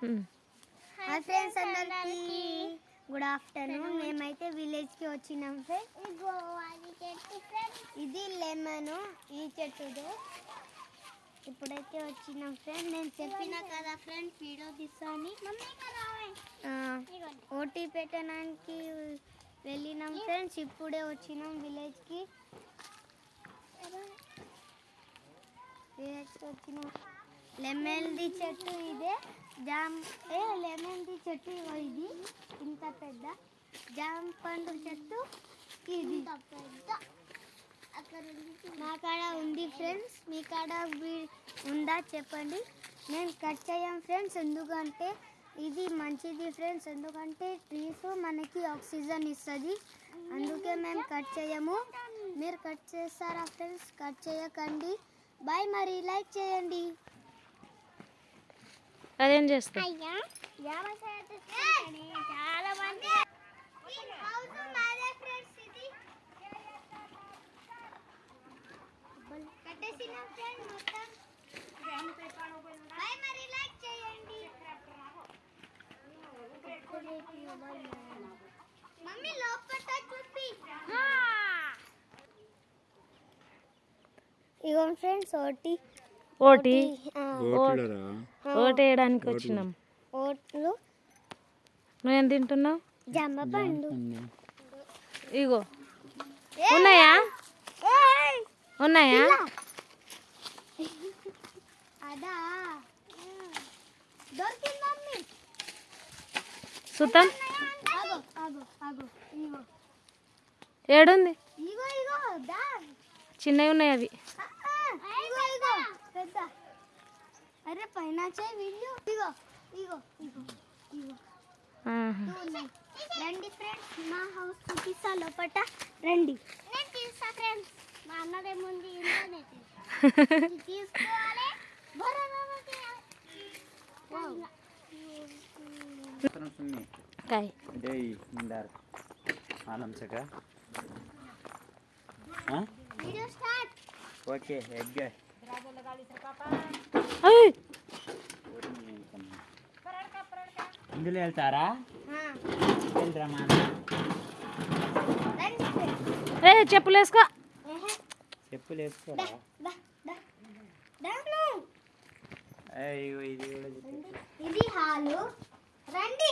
Hi friends అందరికీ good afternoon. మేమైతే విలేజ్కి వచ్చినాం ఫ్రెండ్స్. ఇది లెమన్, ఈ చెట్టుదే. ఇప్పుడైతే వచ్చినాం ఫ్రెండ్. నేను చెప్పినా కదా ఫ్రెండ్ వీడియో తీసాని ఓటీ పెట్టడానికి వెళ్ళినాం ఫ్రెండ్స్. ఇప్పుడే వచ్చినాం విలేజ్కి వచ్చినాం. లెమన్ది చెట్టు ఇదే, లెమన్ది చెట్టు ఇది ఇంత పెద్ద, జామ పండు చెట్టు ఇది మా కాడ ఉంది ఫ్రెండ్స్. మీ కాడ ఉందా చెప్పండి. మేము కట్ చేయం ఫ్రెండ్స్, ఎందుకంటే ఇది మంచిది ఫ్రెండ్స్. ఎందుకంటే ట్రీస్ మనకి ఆక్సిజన్ ఇస్తుంది, అందుకే మేము కట్ చేయము. మీరు కట్ చేస్తారా ఫ్రెండ్స్? కట్ చేయకండి. బాయ్. మరి లైక్ చేయండి. అదేం చేస్తా చాలా మంది మమ్మీ లోపల చూపి. ఇగో ఫ్రెండ్స్ ఓటీ వేయడానికి వచ్చినాం. ఓట్లు నువ్వేం తింటున్నావు? జామ పండు. ఇగో ఉన్నాయా? అదా దొరికింది మమ్మీ. సుతం ఇగో ఏడుంది? ఇగో ఇగో దా. చిన్నవి ఉన్నాయి అవి. ఇగో ఇగో పెద్ద. అరే పైన చేయి వీళ్ళు. ఇగో ఇగో ఇగో ఇగో రండి ఫ్రెండ్స్, మా హౌస్ చూపిస్తా లోపట. రండి. నేను తీస్తా ఫ్రెండ్స్. మా అన్నదేముంది తీసుకోవాలి. Video start. ఓకే ఎగ్ ఇందులో వెళ్తారా? వెళ్ళరా మా చెప్పులు వేసుకో. చెప్పులు వేసుకోరా? ఇది హాలు. రండి.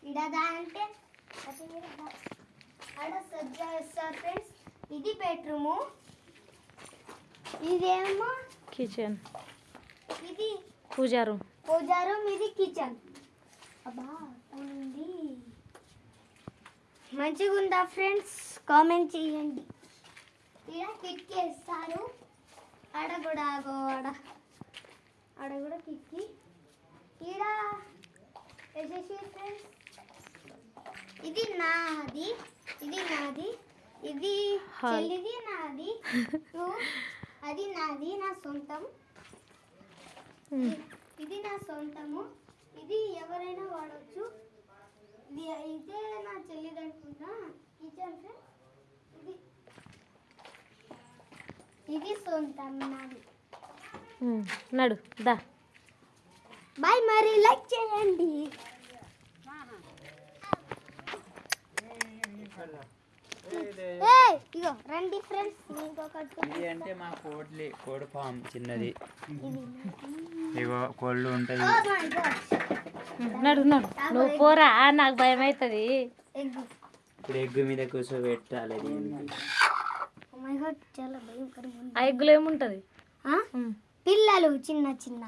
ఇడదా అంటే ఆడ సజ్జా వేస్తారు ఫ్రెండ్స్. ఇది బెడ్రూము, ఇదేమో కిచెన్, ఇది పూజా రూమ్, ఇది కిచెన్. అబ్బా ఉంది. మంచిగా ఉందా ఫ్రెండ్స్? కామెంట్ చేయండి. ఇక్కడ కిటికీ వేస్తారు. ఆడ కూడా ఆడ కూడా కిటికీ. ఇక్కడ వేసేసి ఫ్రెండ్స్. ఇది నాది, ఇది చెల్లిది, నాది, అది నాది, నా సొంతం. ఇది నా సొంతము. ఇది ఎవరైనా వాడవచ్చు. ఇది అయితే నా చెల్లిది అనుకుంటా. Kitchen friends. ఇది సొంతం నాది. నడు దా. బాయ్. మరి లైక్ చేయండి. ఇగో రండి ఫ్రెండ్స్. ఇది అంటే మా కోడి ఫామ్ చిన్నది. ఇగో కోళ్ళు ఉంటుంది. నడు నువ్వు పోరా, నాకు భయం అవుతుంది. ఇప్పుడు ఎగ్గు మీద కూర్చోబెట్టాలి. చాలా భయంకరంగా ఉంది. ఆ ఎగ్గులో ఏముంటది? పిల్లలు చిన్న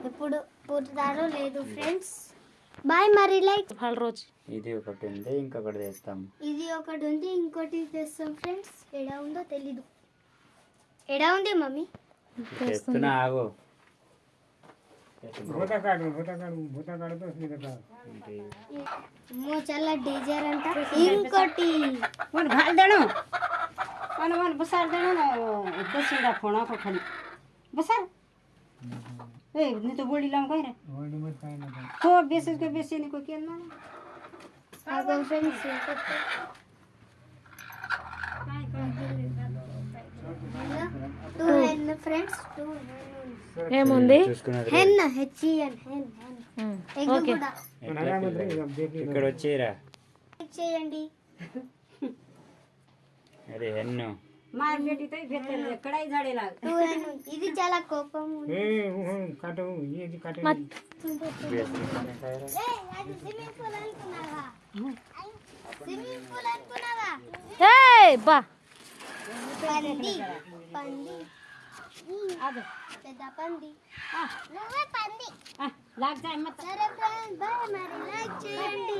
ఎప్పుడు పుడతారో లేదు ఫ్రెండ్స్. బాయ్. మరి లైక్. రోజు ఇది ఒకటి ఉంది, ఇంకొకటి తెస్తాం. ఇది ఒకటి ఉంది, ఇంకోటి తెస్తాం ఫ్రెండ్స్. ఎడా ఉందో తెలీదు. ఎడా ఉంది మమ్మీ? తెస్తున్నా ఆగు. చాలా డేంజర్ అంట. ఇంకోటి तो बोली लाऊं कह रहे तो बेसिस के बेसिस को क्या ना आगो फ्रेंड्स टू है फ्रेंड्स 2 ఏముంది చూసుకున్నది hen H E N hen hen egg okay కూడా ఇక్కడ వచ్చేరా లైక్ చేయండి. అరే హెన్ను టూ హెన్ ఇది చాలా కోపం ఉంది. మత్ ఏయ్, అది స్విమ్మింగ్ పూల్ అనుకున్నావా? స్విమ్మింగ్ పూల్ అనుకున్నావా? ఏయ్ బా పంది పంది పెద్ద పంది నువ్వే పంది. సరే ఫ్రెండ్స్ బాయ్, మరి లైక్ చేయండి.